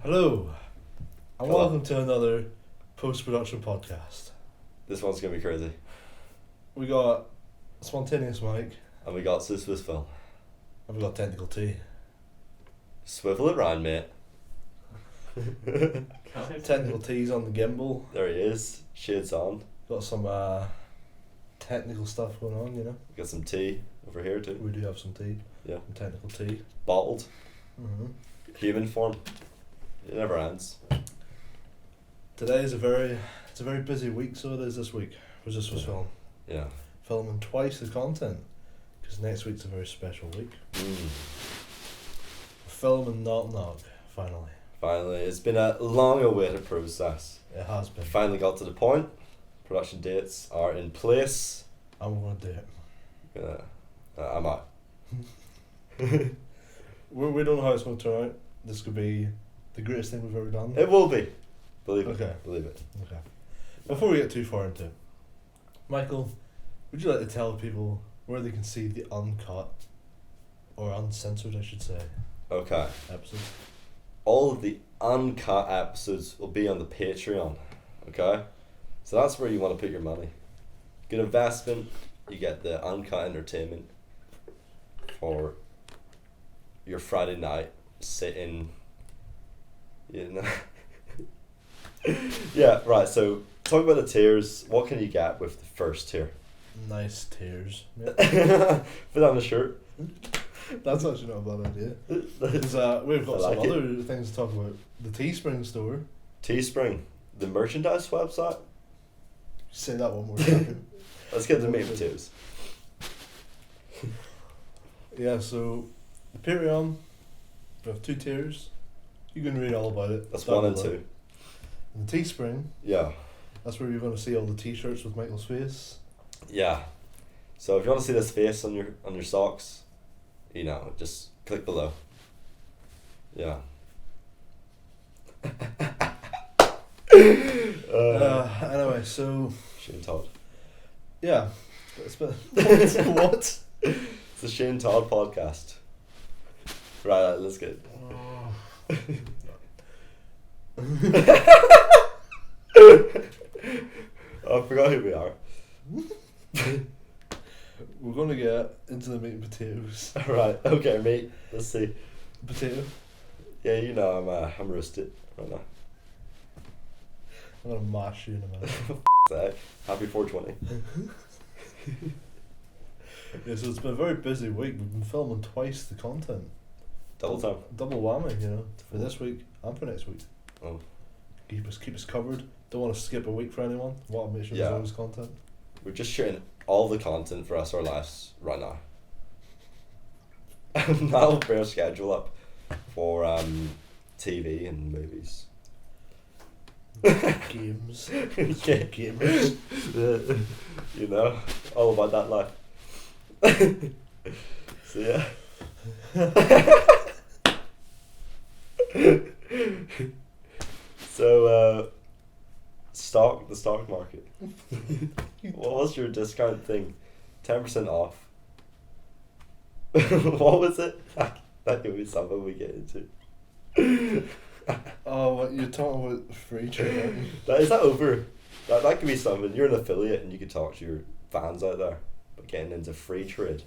Hello, and welcome to another post-production podcast. This one's going to be crazy. We got Spontaneous Mike. And we got ZeusWeusFilm. And we got Technical T. Swivel it round, mate. Technical T's on the gimbal. There he is. Shades on. Got some technical stuff going on, you know. We got some tea over here too. We do have some tea. Yeah. Some technical tea. Bottled. Mm-hmm. Human form. It never ends. Today is a very busy week, so it is this week for ZeusWeusFilm. Yeah. Filming twice the content, because next week's a very special week. Filming Knock Knock, finally. Finally. It's been a long awaited process. It has been. Finally got to the point. Production dates are in place. And we're going to do it. I'm out. We don't know how it's going to turn out. This could be the greatest thing we've ever done. It will be. Believe it. Okay. Believe it. Okay. Before we get too far into it, Michael, would you like to tell people where they can see the uncut, or uncensored, I should say, Okay. episodes? All of the uncut episodes will be on the Patreon. Okay? So that's where you want to put your money. Good investment. You get the uncut entertainment for your Friday night sitting, you know. Yeah, right, so talk about the tiers. What can you get with the first tier? Nice tears. Yeah. Put on a shirt. That's actually not a bad idea. 'Cause, we've got I some like it. other things to talk about. The Teespring store. Teespring, the merchandise website. Say that one more time. Let's get to the meat and potatoes. Yeah, so the Patreon, we have 2 tiers. You can read all about it. That's down 1 and below. 2. And the Teespring, Yeah. that's where you're going to see all the t-shirts with Michael's face. Yeah. So if you want to see this face on your socks, you know, just click below. Yeah. Anyway, so Shane Todd. yeah, it's been what? It's the Shane Todd podcast. Right, let's get it. I forgot who we are. We're gonna get into the meat and potatoes. Right, okay, mate. Let's see. Potato. Yeah, you know I'm roasted right now. I'm gonna mash you in a minute. That. Happy 420. Yeah, so it's been a very busy week. We've been filming twice the content. Double time. Double whammy, you know, for this week and for next week. Oh. Keep us covered. Don't want to skip a week for anyone. Want to make sure Yeah. there's always content. We're just shooting all the content for us, our lives, right now. And that'll bring our schedule up for TV and movies. Games. Yeah. Gamers. You know, all about that life. So yeah. So the stock market. What was your discount thing? 10% off. What was it? That could be something we get into. Oh, what you're talking about free trade, aren't you? Is that over? That could be something. You're an affiliate and you could talk to your fans out there about getting into free trade.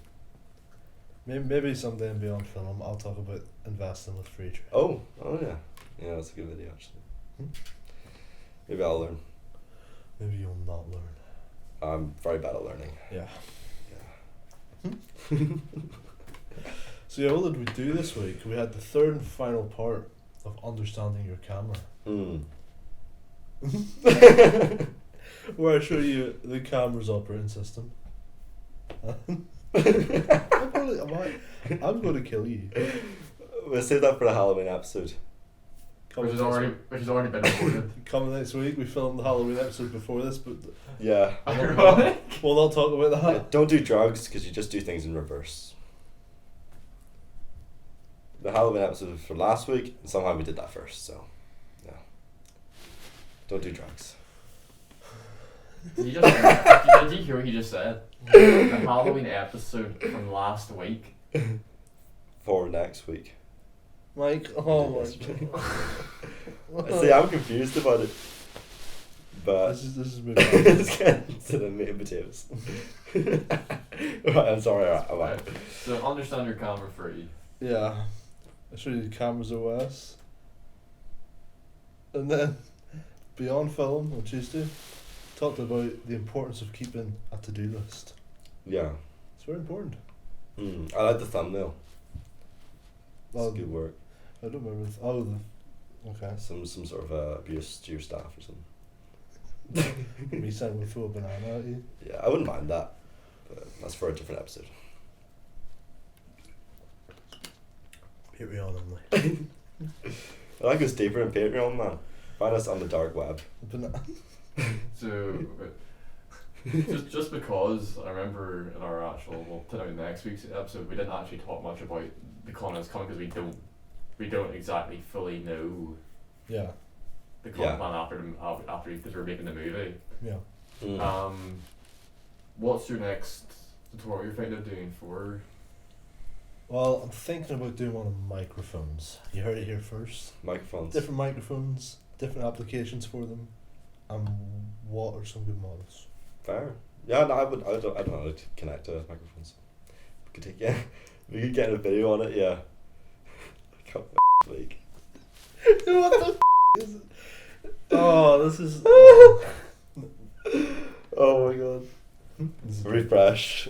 Maybe someday in Beyond Film I'll talk about investing with free trade. Oh yeah. Yeah, that's a good video actually. Maybe I'll learn. Maybe you'll not learn. I'm very bad at learning. Yeah. Yeah. So yeah, what did we do this week? We had the third and final part of understanding your camera, where I show you the camera's operating system. I'm going to kill you. We'll save that for the Halloween episode. Coming Which has already been recorded. Coming next week, we filmed the Halloween episode before this, but Yeah. we'll not talk about that. Yeah, don't do drugs because you just do things in reverse. The Halloween episode was for last week, and somehow we did that first, so yeah. Don't do drugs. Did you hear what he just said? The Halloween episode from last week. For next week. Mike, oh my god. See, I'm confused about it. But This is it's getting to the meat and potatoes. Right, I'm sorry. Alright. So understand your camera free. Yeah. I showed you the cameras OS. And then Beyond Film on Tuesday talked about the importance of keeping a to-do list. Yeah. It's very important. I like the thumbnail. Well, It's good work. I don't remember. Okay. Some sort of abuse to your staff or something. Me saying we'll throw a banana at you. Yeah, I wouldn't mind that. But that's for a different episode. Patreon only. I like us deeper in Patreon, man. Find us on the dark web. So, just because I remember in our actual, we'll put out next week's episode, we didn't actually talk much about the content coming because we don't exactly fully know Yeah. the content plan after because we're making the movie. Yeah. What's your next tutorial you're thinking of doing for? Well, I'm thinking about doing one of microphones. You heard it here first. Microphones. Different microphones, different applications for them, and what are some good models? Fair. Yeah, no, I don't know how to connect to microphones. We could get a video on it, yeah. I can't like. What the is it? Oh, this is. Oh my god. Refresh.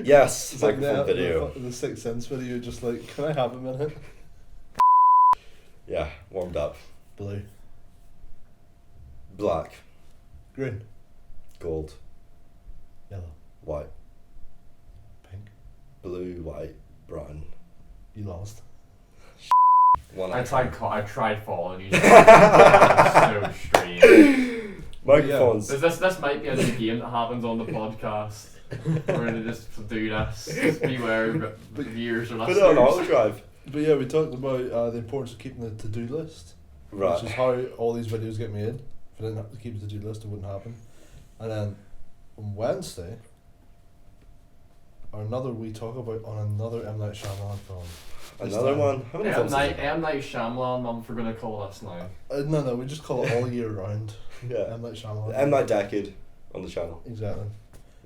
Yes, It's like microphone video. The Sixth Sense video, just like, can I have a minute? Yeah, warmed up. Blue. Black, Green. gold, Yellow. white, Pink. blue, white, brown. You lost. One I icon. tried following you. So strange. Microphones. This might be a new game that happens on the podcast. We're gonna just do this. Just beware, viewers or Put it on listeners. overdrive. But yeah, we talked about the importance of keeping the to-do list. Right. Which is how all these videos get made. If I didn't have to keep a to-do list, it wouldn't happen. And then on Wednesday, we talk about on another M. Night Shyamalan film. This Another time- one. How many films? is it? M. Night Shyamalan, if we're gonna call this now. No, we just call it all year round. Yeah. M. Night Shyamalan. The M Night Decade on the channel. Exactly.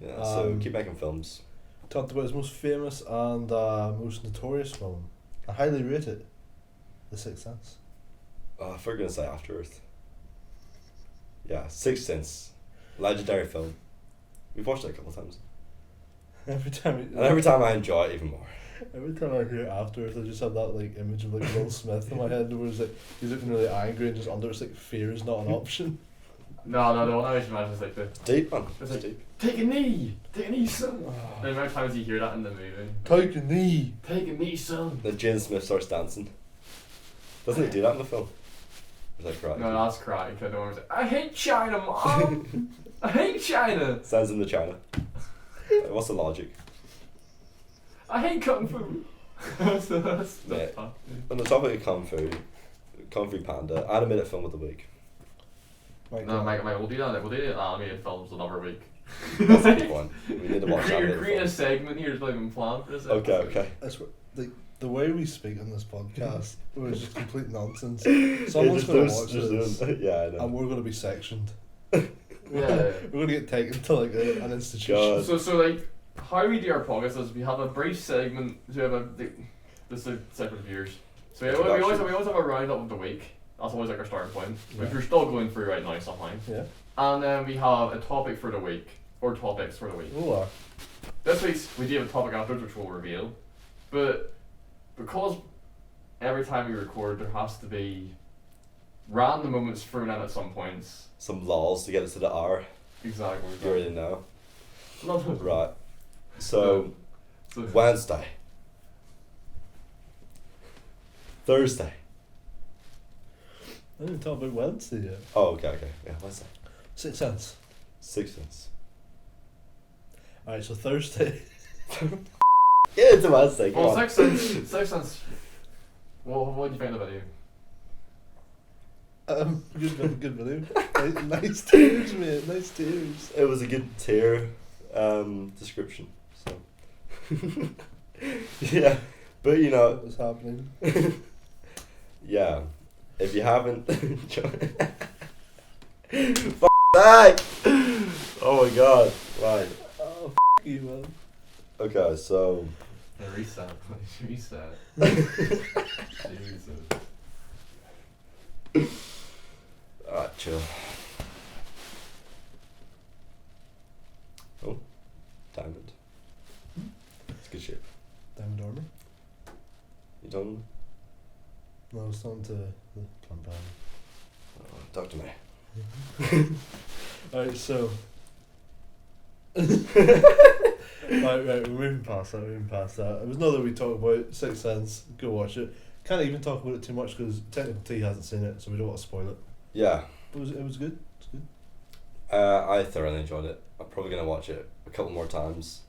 Yeah. So Um, keep making films. Talked about his most famous and most notorious film. I highly rate it. The Sixth Sense. I thought you were gonna say After Earth. Yeah, Sixth Sense, legendary film. We've watched it a couple of times, Every time. and every time I enjoy it even more. Every time I hear afterwards, I just have that like image of like Will Smith in my head, where it's like he's looking really angry and just under it's like fear is not an option. No, the one I always imagine is like the Deep man. It's It's like- deep. take a knee, son. The amount of times you hear that in the movie. Take a knee. Take a knee, son. Then Jane Smith starts dancing. Doesn't he do that in the film? Is that correct? No, that's Karate Kid. The one was like, I hate China, mom. I hate China. Sounds in the China. What's the logic? I hate kung fu. that's Yeah. fun. On the topic of Kung Fu Panda, animated film of the week. No, Mike, we'll do that. We'll do animated films another week. That's a good one. We need to watch You're animated creating a films. segment here, just not even planned for this. Okay, episode. okay. That's what the way we speak on this podcast was just complete nonsense. Yeah, Someone's gonna there's- watch there's this, yeah, I know. and we're gonna be sectioned. Yeah. We're gonna get taken to like an institution. God. So like, how we do our podcast is we have a brief segment. So we have this is separate viewers. So we always have a roundup of the week. That's always like our starting point, which Yeah. we're still going through right now somehow. Yeah. And then we have a topic for the week, or topics for the week. Oh, This week's we do have a topic afterwards, which we'll reveal. But because every time we record, there has to be random moments thrown in at some points. Some laws to get us to the hour. Exactly. You already know. Not Right. So, So, Wednesday. Thursday. I didn't talk about Wednesday yet. Oh, okay. Yeah, Wednesday. Sixth Sense. Sixth Sense. Alright, so Thursday. Yeah, it's a Wednesday. Come well, on. Sixth Sense. Well, what do you think about you? Good video. Nice tears, mate. Nice tears. It was a good tier description. So, yeah. But you know, what was happening. yeah. If you haven't, F that! Oh my god! Right. Oh, you, man. Okay, so. Reset, please. Reset. Jesus. Alright, chill. Oh, diamond. It's good shit. Diamond armor? You done? No, it's not to the plant diamond. Oh, talk to me. Alright, so. right, we're moving past that. It was not that we talked about Sixth Sense. Go watch it. Can't even talk about it too much because Technical T hasn't seen it, so we don't want to spoil it. Yeah. But it was good. It's good. I thoroughly enjoyed it. I'm probably gonna watch it a couple more times.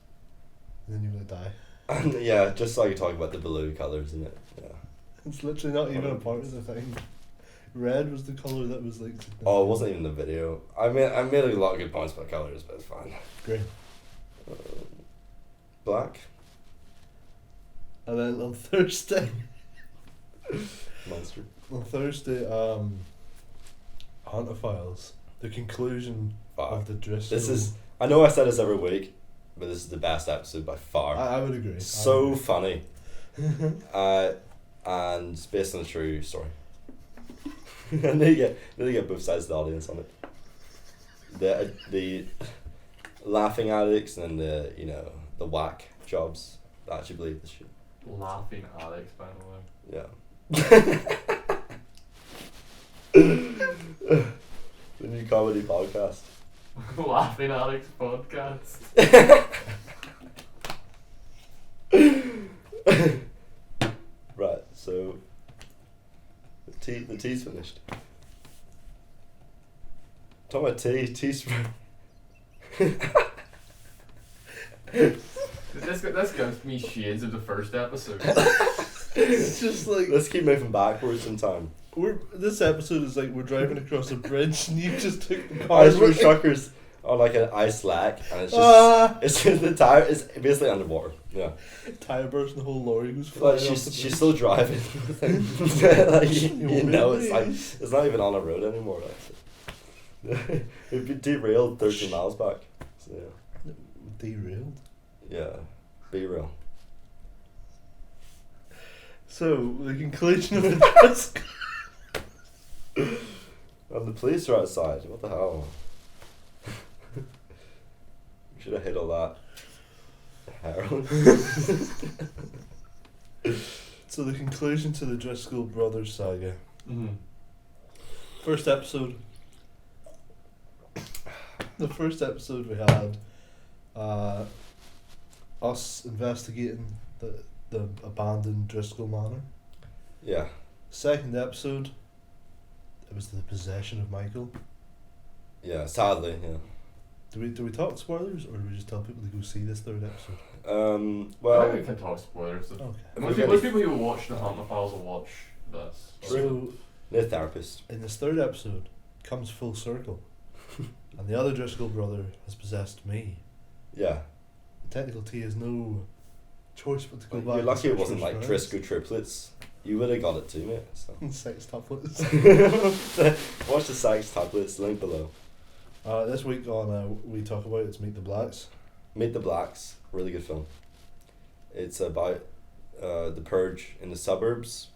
And then you're gonna die. And yeah, just so I can talk about the blue colours in it. Yeah. It's literally not even a part of the thing. Red was the colour that was like. Oh, it wasn't even the video. I made a lot of good points about colours, but it's fine. Great. Black. And then on Thursday. Monster. On Thursday, Hunter Files. The conclusion of the Driscoll. This is. I know I said this every week, but this is the best episode by far. I would agree. So funny. And it's based on a true story. And they get both sides of the audience on it. The laughing addicts and the the whack jobs that actually believe this shit. Laughing addicts, by the way. Yeah. The new comedy podcast. Laughing Addicts podcast. Right, so the tea's finished. Talk about tea spray. This gives me shades of the first episode. It's just like Let's keep moving backwards in time. this episode is like we're driving across a bridge and you just took the car. Ice road truckers on like an ice lack, and it's just it's the tire is basically underwater. Yeah, tire burst and the whole lorry goes flying. like off the she's bridge. still driving. Like, you know, it's not even on a road anymore. Like, it'd be derailed 13 miles back. So yeah. Derailed. Yeah, be real. So the conclusion of the task. And the police are outside. What the hell? We should have hit all that heroin. So the conclusion to the Driscoll brothers saga. Mm-hmm. First episode. The first episode we had us investigating the abandoned Driscoll Manor. Yeah. Second episode, it was the possession of Michael. Yeah, sadly, yeah. Do we talk spoilers or do we just tell people to go see this third episode? Well, we can talk spoilers. Okay. Most people who watch the Hunter Files will watch this. So the therapist. in this third episode, comes full circle, and the other Driscoll brother has possessed me. Yeah. Technical T has no choice but to go back. You're and lucky it search wasn't for like his Driscoll triplets. You would have got it too, mate. So. friends. Sex tuplets. Watch the Sex Tablets, link below. This week on we talk about it's Meet the Blacks. Meet the Blacks, really good film. It's about the purge in the suburbs,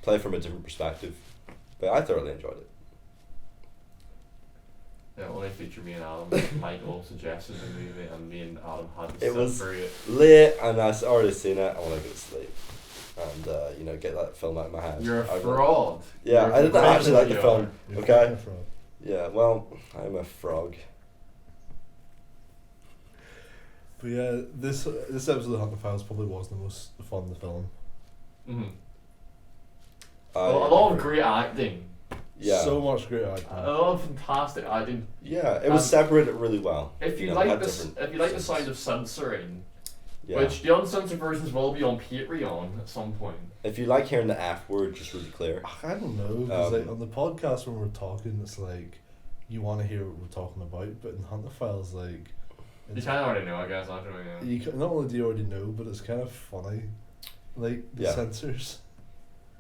play from a different perspective, but I thoroughly enjoyed it. Yeah, only featured me and Adam. Michael suggested the movie, and me and Adam had to It sit was through it. late, and I've already seen it. I want to go to sleep, and get that film out of my head. You're a fraud. Yeah, I didn't actually like the film. You're Okay. fucking a fraud. Yeah, well, I'm a frog. But yeah, this episode of Hunter Files probably was the most fun in the film. Mm-hmm. Well, a lot of great acting. Yeah. So much great acting. A lot of fantastic acting. Yeah, it was separated really well. If you it like had this, different if you like the scenes. sound of censoring, Yeah. which the uncensored versions will be on Patreon at some point. If you like hearing the F word just really clear. I don't know, because like Um, on the podcast when we're talking, it's like you want to hear what we're talking about, but in Hunter Files, like You kind of already know, I guess. I don't know. you not only do you already know, but it's kind of funny. like the Yeah. censors.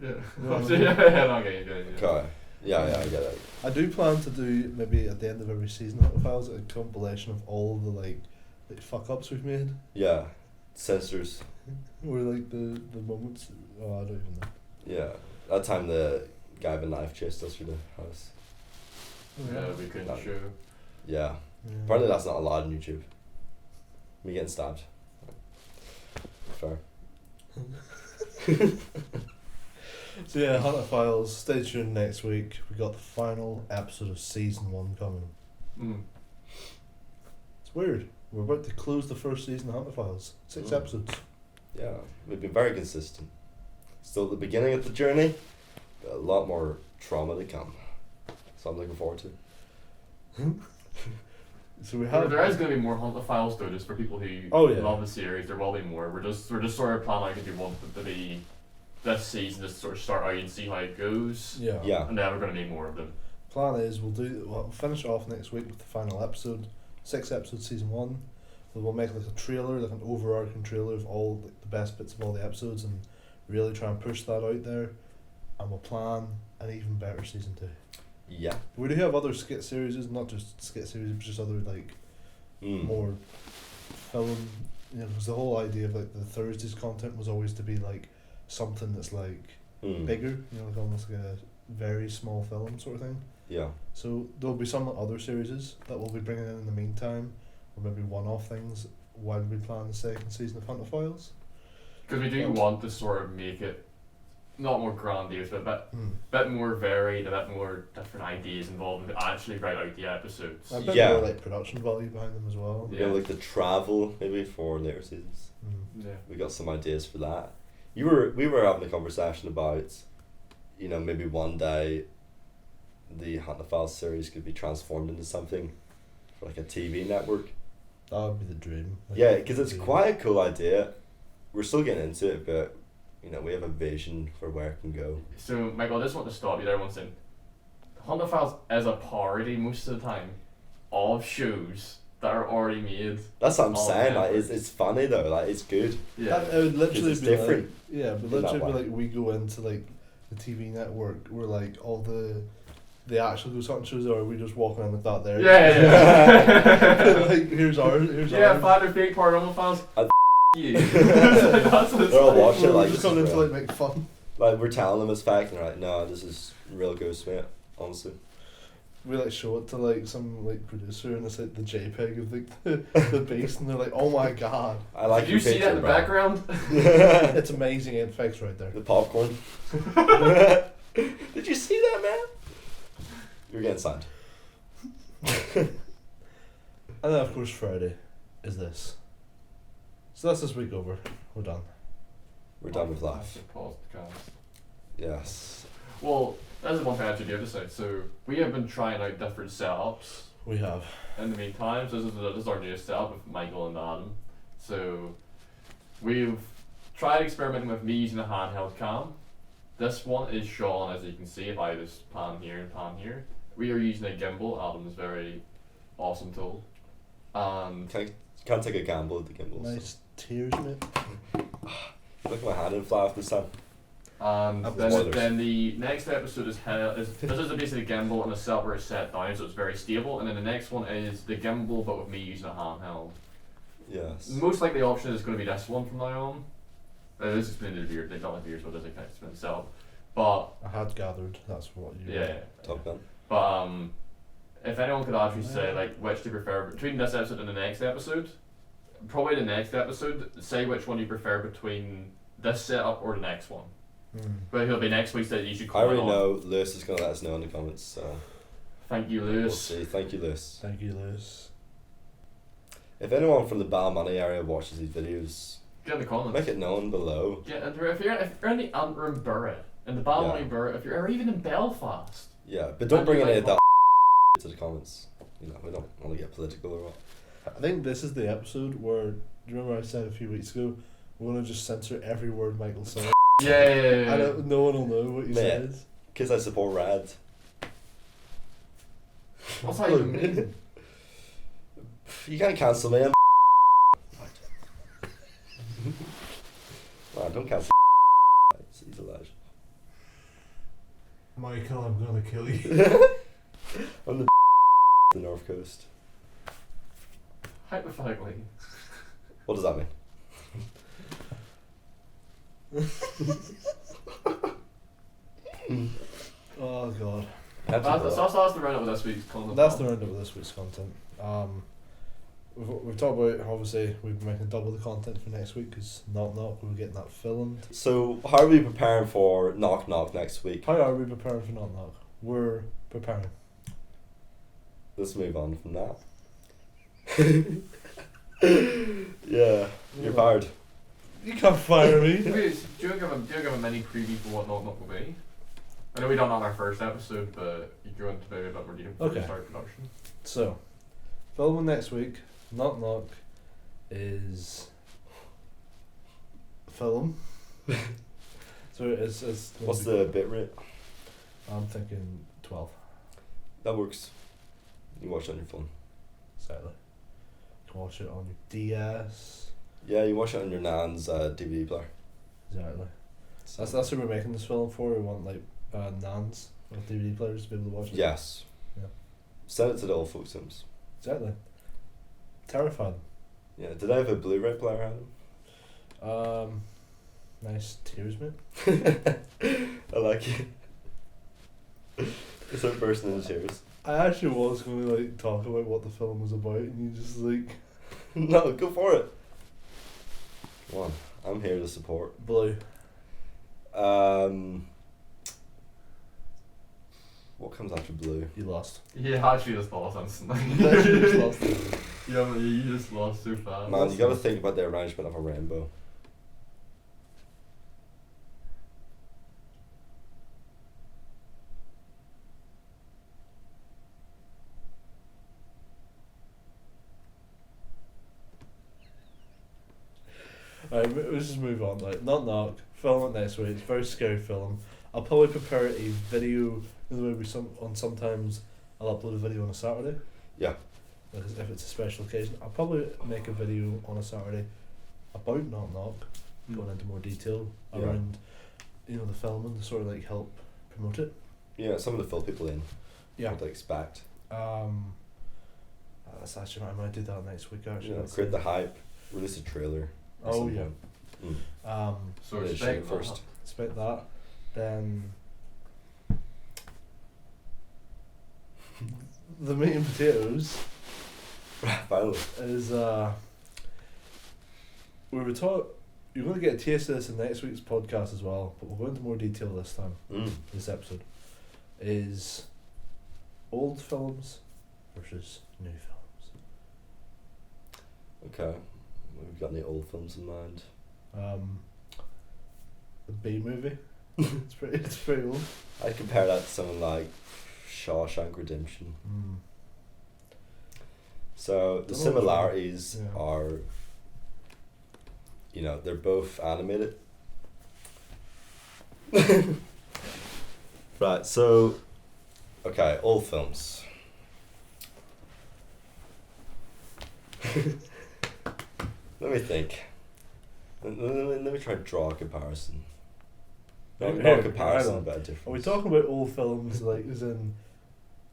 Yeah. No, Yeah, okay, good. Okay. Yeah, I get it. I do plan to do maybe at the end of every season of Files a compilation of all the like fuck ups we've made, Yeah. Censors. or like the moments. Oh, I don't even know. Yeah. That time the guy with a knife chased us through the house. Yeah, we couldn't That- show. Yeah. Yeah. Apparently that's not allowed on YouTube. Me getting stabbed. Fair. So yeah, Hunter Files. Stay tuned next week. We got the final episode of season 1 coming. Mm. It's weird. We're about to close the first season of Hunter Files. 6 Mm. episodes. Yeah. We've been very consistent. Still at the beginning of the journey, but a lot more trauma to come. So I'm looking forward to it. So we have. There is going to be more Hunter Files though, just for people who Oh, yeah. love the series. There will be more. We're just sort of planning out if we want it to be this season, just sort of start out and see how it goes. Yeah. Yeah. And then we're going to need more of them. Plan is we'll finish off next week with the final episode, 6 episodes season 1. We'll make like a trailer, like an overarching trailer of all like, the best bits of all the episodes, and really try and push that out there. And we'll plan an even better season 2. Yeah. We do have other skit series, not just skit series, but just other like more film. You know, because the whole idea of like the Thursdays content was always to be like something that's like bigger. You know, like almost like a very small film sort of thing. Yeah. So there'll be some other series that we'll be bringing in the meantime, or maybe one-off things while we plan the second season of Hunter Files. Because we do want to sort of make it not more grandiose, but a bit more varied, a bit more different ideas involved, and actually write out the episodes. A bit Yeah. more like production value behind them as well. We're gonna look to travel maybe for later seasons. Yeah. We got some ideas for that. We were having a conversation about, you know, maybe one day the Hunter Files series could be transformed into something for like a TV network. That would be the dream. Like, Yeah, because it's TV. quite a cool idea. We're still getting into it, but you know, we have a vision for where it can go. So, Michael, I just want to stop you there one second. Hunter Files is a parody most of the time of shows that are already made. That's what I'm Oh, saying. yeah. Like, it's funny though. Like, it's good. Yeah. That, it would literally It's be different like, yeah, but in that literally be way. like we go into like the TV network where like all the actual Ghost Hunting shows are, we just walk around with that there. Yeah. Like here's ours. Yeah, ours. find a fake paranormal files. You. That's what it's They're all like. watching We're like just this coming is in to real. like make fun. Like we're telling them it's fact, and they're like, no, this is real ghost, mate. Honestly. We like show it to like some like producer, and it's like the JPEG of like the beast, and they're like, oh my god, I like Did your you see picture, that in the bro. background? it's amazing effects right there. The popcorn. Did you see that, man? You're getting signed. And then of course Friday is this. So that's this week over. We're done. We're done with life. Podcast. Yes. Well, that's the one thing I actually do this side. So we have been trying out different setups We have. in the meantime. So this is our new setup with Michael and Adam. So we've tried experimenting with me using a handheld cam. This one is Sean, as you can see, if I just pan here and pan here. We are using a gimbal, Adam's very awesome tool. And Can't take a gamble at the gimbals. Nice tears, mate. Look at my hand and fly off this time. And Spoilers. then the next episode is this is basically a gimbal and a setup where it's set down, so it's very stable. And then the next one is the gimbal, but with me using a handheld. Yes. Most likely option is going to be this one from now on. This is been the beard, not like beard, so it doesn't kind of spin itself. But I had gathered that's what you. yeah. Top Gun. But if anyone could actually say like which to prefer between this episode and the next episode, probably the next episode. Say which one you prefer between this setup or the next one. But it'll be next week that you should I comment already on. know Lewis is going to let us know in the comments, so Thank you, we'll Lewis. see. Thank you, Lewis. Thank you, Lewis. If anyone from the Balmoney area watches these videos, Get in the comments. make it known below. Yeah, and if you're in the Antrim borough, in the Balmoney Yeah. borough, if you're or even in Belfast. Yeah, but don't And bring you any like of that to the comments. You know, we don't want to get political or what. I think this is the episode where, do you remember I said a few weeks ago, we're gonna just censor every word Michael said. Yeah. I don't. No one will know what he Mate. says. Because I support Rad. What's that even mean? You can't cancel me. Man, don't cancel. Michael, I'm gonna kill you. On the North Coast. Hypothetically. What does that mean? Oh god. That's the roundup of this week's content. That's the roundup of this week's content. We've talked about, obviously, we've been making double the content for next week because Knock Knock, we're getting that filmed. So, how are we preparing for Knock Knock next week? How are we preparing for Knock Knock? We're preparing. Let's move on from that. Yeah, you're fired. You can't fire me. Wait, do you give a mini preview for what Knock Knock will be? I know we done that on our first episode, but you go into maybe a bit more detail before Okay. we start production. So, filming next week, Knock Knock is film. So it's What's the bit rate? I'm thinking 12. That works. You watch it on your phone. Exactly. You can watch it on your DS. Yeah, you watch it on your nan's DVD player. Exactly. That's what we're making this film for. We want like nans with DVD players to be able to watch it. Yes. Yeah. Send it to the old folks' homes. Exactly. Terrified. Yeah. Did I have a Blu-ray player, Adam? Nice tears, mate. I like it. It's like bursting into tears. I actually was going to like talk about what the film was about, and you just like No, go for it. Come on, I'm here to support. blue. What comes after blue? You lost. Yeah, actually just lost instantly. You actually just lost. Yeah, but you just lost so fast. Man, you gotta think about the arrangement of a rainbow. Alright, let's just move on. Like, Knock Knock, film it next week. It's a very scary film. I'll probably prepare a video. The way we sometimes I'll upload a video on a Saturday. Yeah. Because if it's a special occasion, I'll probably make a video on a Saturday about Knock Knock, going into more detail Yeah. around, the filming to sort of like help promote it. Yeah, something to fill people in. Yeah. What they expect. That's actually I might do that next week actually. You know, That's create it. the hype. Release a trailer. or Oh something. yeah. Mm. So Yeah, expect shoot it first. Expect that. Then the meat and potatoes Finally. is we were taught you're going to get a taste of this in next week's podcast as well, but we'll go into more detail this time. This episode is old films versus new films. Okay. We've got any old films in mind? The B movie. It's pretty old. I'd compare that to something like Shawshank Redemption. So the Don't know which one. similarities Yeah. are, they're both animated. Right, so, okay, old films. Let me think. Let me try to draw a comparison. Not Here, a comparison, hang on. but a difference. Are we talking about old films like as in,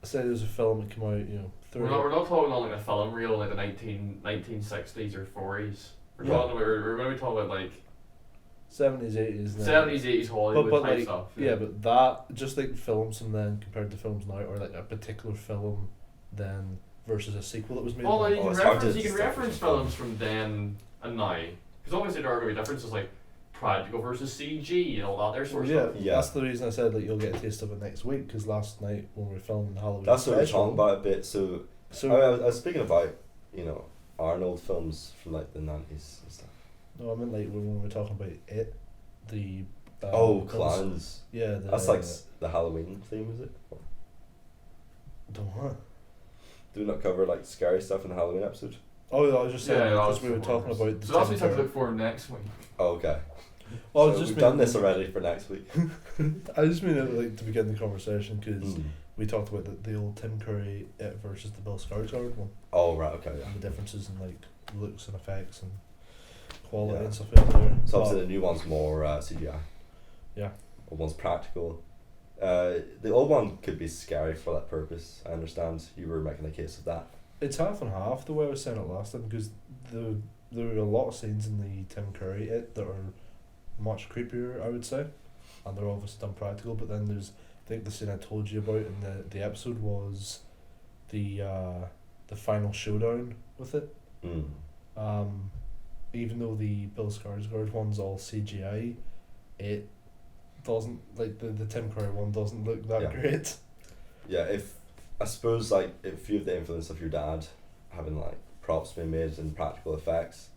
say there's a film that came out, 30. We're not talking about like a film reel like the 1960s or 40s. We're Yeah. talking about we're going to be talking about like 70s, 80s. then. 70s, 80s Hollywood but type like, stuff. yeah, but that just like films from then compared to films now, or like a particular film then versus a sequel that was made. Well, like, Oh, it's hard to you can distinguish reference them. films from then and now, because obviously there are going to be differences like practical versus CG and all that there sort of yeah, stuff. Yeah. that's the reason I said like you'll get a taste of it next week, because last night when we were filming the Halloween That's what we're special, talking about a bit. So, So I was speaking about, Arnold films from like the 90s and stuff. no, I meant like when we were talking about it, the Clowns. Yeah, That's like the Halloween theme, is it? Don't know. Do we not cover like scary stuff in the Halloween episode? Oh, I was just saying that because was we were before. talking about the So that's what we Tim have to Curry. look for next week. Oh, okay. Well, I So was just we've done meaning- this already for next week. I just mean it like to begin the conversation because Mm. we talked about the old Tim Curry It versus the Bill Skarsgård one, Oh, right, okay, yeah. and the differences in like looks and effects and quality Yeah. and stuff in there. So But- obviously the new one's more CGI. Yeah. Old one's practical. The old one could be scary for that purpose. I understand you were making a case of that. It's half and half the way I was saying it last time, because there are a lot of scenes in the Tim Curry that are much creepier, I would say, and they're obviously done practical. But then there's, I think the scene I told you about in the episode was the final showdown with it. Even though the Bill Skarsgård one's all CGI, it doesn't, like the Tim Curry one doesn't look that great. Yeah, I suppose like if you have the influence of your dad having like props being made and practical effects,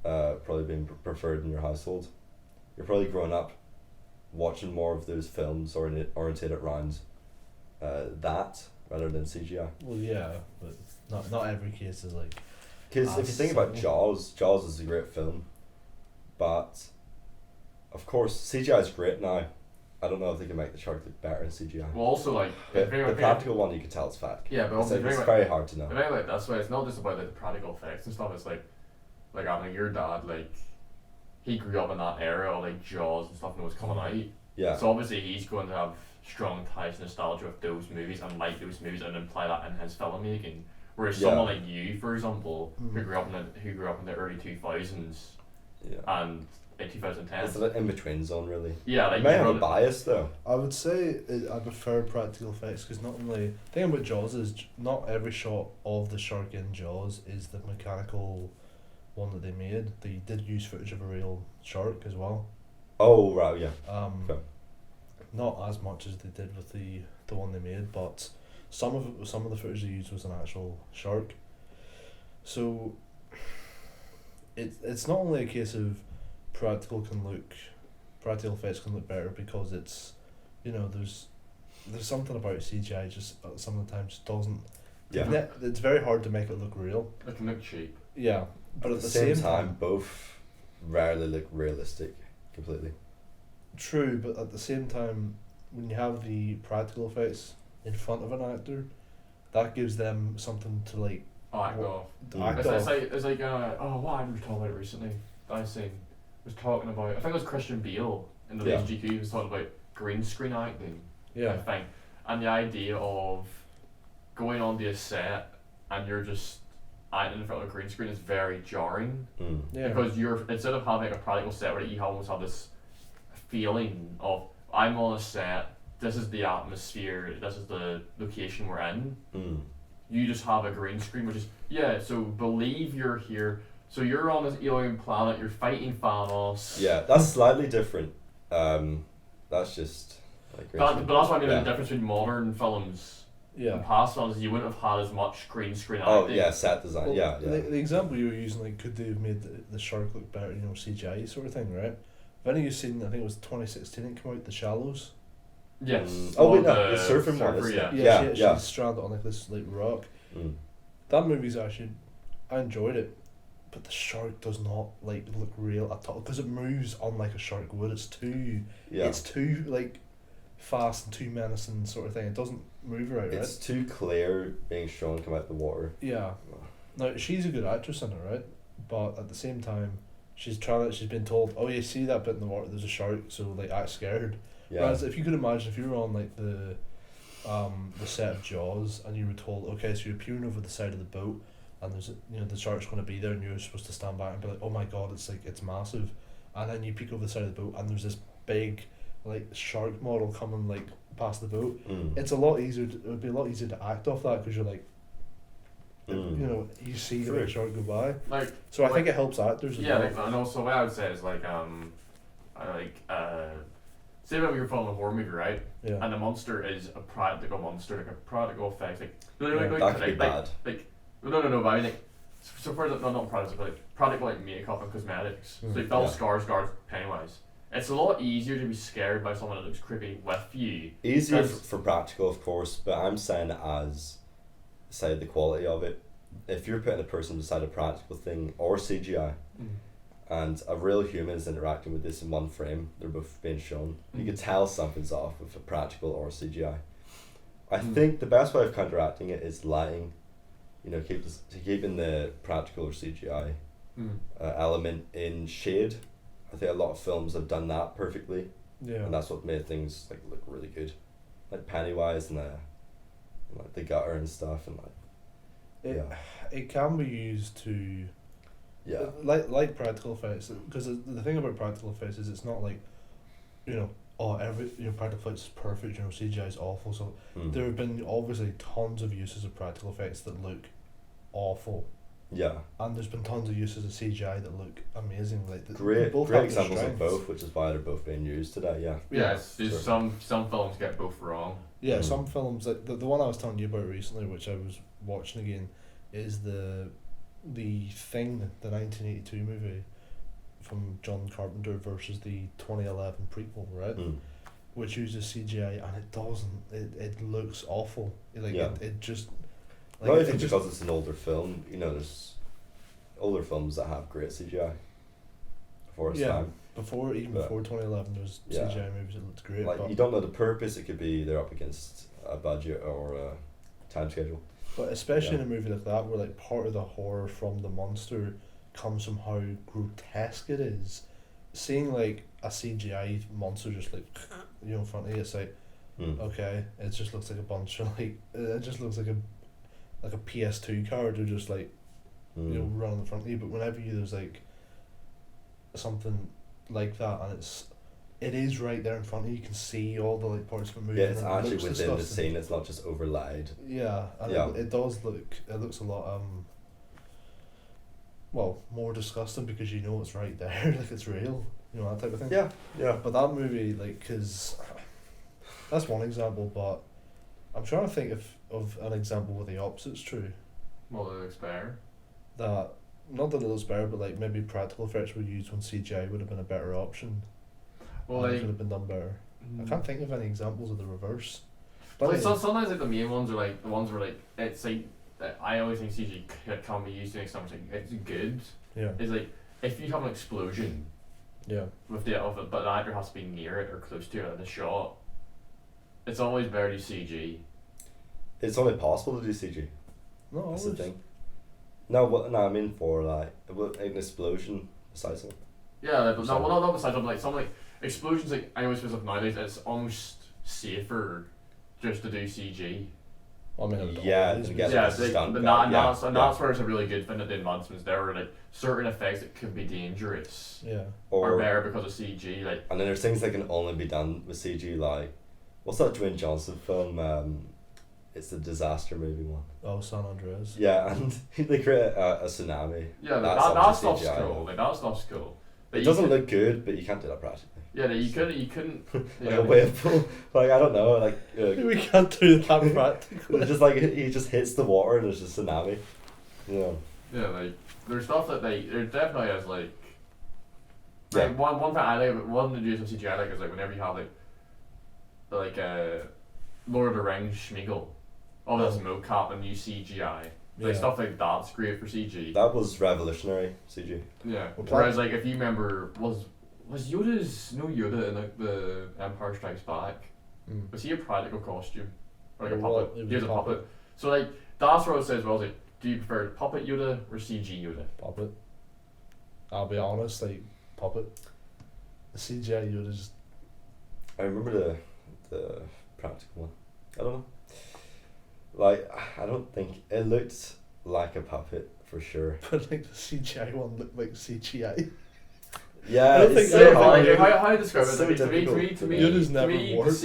probably being preferred in your household, you're probably growing up watching more of those films oriented around that rather than CGI. Well, yeah, but not every case is like. Because if you think about Jaws is a great film, but of course CGI is great now. I don't know if they can make the shark look better in CGI. Well, also like the practical one, you can tell it's fake. Yeah, but also it's very hard to know. The thing like that's why it's not just about like the practical effects and stuff. It's like I mean, your dad, like he grew up in that era of like Jaws and stuff and it was coming out. Yeah. So obviously he's going to have strong ties to nostalgia with those movies and like those movies and imply that in his filmmaking. Whereas someone like you, for example, who grew up in the early 2000s and 2010s. It's an in-between zone, really. Yeah, like you may have a bias, though. I would say I prefer practical effects because not only... The thing about Jaws is not every shot of the shark in Jaws is the mechanical one that they made. They did use footage of a real shark as well. Oh, right, yeah. Okay. Not as much as they did with the one they made, but some of the footage they used was an actual shark. So it's not only a case of practical effects can look better because it's, there's something about CGI just some of the time just doesn't. Yeah. It's very hard to make it look real. It can look cheap. Yeah, but at the same time, both rarely look realistic completely. True, but at the same time, when you have the practical effects in front of an actor, that gives them something to like act off. Act It's off. like what actor was talking about recently? I seen was talking about, I think it was Christian Bale in the latest GQ. He was talking about green screen acting. Yeah. I think, and the idea of going onto a set and you're just acting in front of a green screen is very jarring. Yeah. Because you're, instead of having a practical set where you almost have this feeling of I'm on a set, this is the atmosphere, this is the location we're in. You just have a green screen, which is so believe you're here. So you're on this alien planet, you're fighting Thanos. Yeah, that's slightly different. That's just like but that's what I mean, the difference between modern films and past films is you wouldn't have had as much green screen acting. Oh yeah, set design, well, The example you were using, like, could they have made the shark look better, CGI sort of thing, right? Have any of you seen, I think it was 2016 it came out, The Shallows? Yes. Oh wait, no, the surfing one, isn't it? She's stranded on like this like rock. That movie's actually, I enjoyed it, but the shark does not like look real at all because it moves unlike a shark would. It's too like fast and too menacing sort of thing. It doesn't move right. It's too clear being shown come out the water. Yeah. Now she's a good actress in it, right? But at the same time, she's been told, oh, you see that bit in the water, there's a shark, so like act scared. Yeah. Whereas if you could imagine if you were on like the set of Jaws and you were told, okay, so you're peering over the side of the boat and there's the shark's going to be there and you're supposed to stand back and be like, oh my god, it's massive, and then you peek over the side of the boat and there's this big like shark model coming like past the boat. It's a lot easier. It would be a lot easier to act off that because you're like, you see the big shark go by. Like, so I think it helps actors as well. Like, and also what I would say is say about you're following a horror movie, right? Yeah. And the monster is a practical monster, like a practical effect, that could be bad. But I mean, like, so far not practical, but like practical like makeup and cosmetics. So like Bill Skarsgård, Pennywise. It's a lot easier to be scared by someone that looks creepy with you. Easier for practical, of course, but I'm saying as the quality of it. If you're putting a person beside a practical thing or CGI, and a real human is interacting with this in one frame, they're both being shown, you can tell something's off with a practical or CGI. I think the best way of counteracting it is lighting. Keeping the practical or CGI element in shade. I think a lot of films have done that perfectly. Yeah. and that's what made things like look really good, like Pennywise and like the gutter and stuff, and like it can be used to like practical effects, because the thing about practical effects is it's not like, every practical effects is perfect, CGI is awful, so there have been obviously tons of uses of practical effects that look awful. Yeah. And there's been tons of uses of CGI that look amazing. Like great both have examples their of both, which is why they're both being used today. Yeah. Yeah, some films get both wrong. Yeah, some films, like the one I was telling you about recently, which I was watching again, is the Thing, the 1982 movie from John Carpenter versus the 2011 prequel, right? Which uses CGI, and it doesn't. It looks awful. It just. Like, not even because it's an older film. There's older films that have great CGI before its time. Before 2011, there's CGI movies that looked great. Like, you don't know the purpose. It could be they're up against a budget or a time schedule. But especially in a movie like that, where like part of the horror from the monster comes from how grotesque it is, seeing like a CGI monster just like in front of you, it's like okay, it just looks like a bunch of like, it just looks like a PS2 card, or just like running in front of you. But whenever there's like something like that, and it is right there in front of you, you can see all the like parts of it moving. Yeah, it's actually within the scene. It's not just overlaid. Yeah, and it does look. It looks a lot more disgusting, because it's right there, like it's real, that type of thing. Yeah, yeah. But that movie, like, because that's one example, but I'm trying to think of an example where the opposite's true. Well, it looks better. That, not that it looks better, but like maybe practical effects were used when CGI would have been a better option. Well, it could have been done better. I can't think of any examples of the reverse. But like, sometimes like the main ones are like the ones where like it's like I always think CG can be used to make something it's good. Yeah. It's like if you have an explosion. Yeah. But the actor has to be near it or close to it in the shot. It's always better to CG. It's only possible to do CG. No, that's the thing. No, I mean for like an explosion besides it. Yeah, but not besides something like explosions. Like I always feel like nowadays it's almost safer just to do CG. I mean, that's where it's a really good thing that the advancements there are like certain effects that could be dangerous. Yeah. Or better because of CG. Like, and then there's things that can only be done with CG. Like, what's that Dwayne Johnson film? It's the disaster movie one. Oh, San Andreas. Yeah, and they create a tsunami. Yeah, that stuff's cool. Like that stuff's cool. It doesn't look good, but you can't do that practically. Yeah, you couldn't. Like a wave pool, like I don't know, like we can't do that practically. It's just like he just hits the water and there's a tsunami. Yeah. Yeah, like there's stuff that there definitely is like. Yeah. Like one thing I like, one to do some CGI like is like whenever you have like Lord of the Rings Schmeagol, all this mocap and new CGI. Like stuff like that's great for CG. That was revolutionary CG. Yeah. Whereas like if you remember was Yoda's Yoda in like the Empire Strikes Back? Was he a practical costume? Or like a puppet? He was a puppet. So like that's what it says well, like, do you prefer puppet Yoda or CG Yoda? Puppet. I'll be honest, like puppet. The CGI Yoda's. I remember the practical one. I don't know. Like, I don't think it looked like a puppet for sure. But like the CGI one looked like CGI. Yeah, I don't it's think so hard. How I describe It's it? so To me, Yoda's never worked.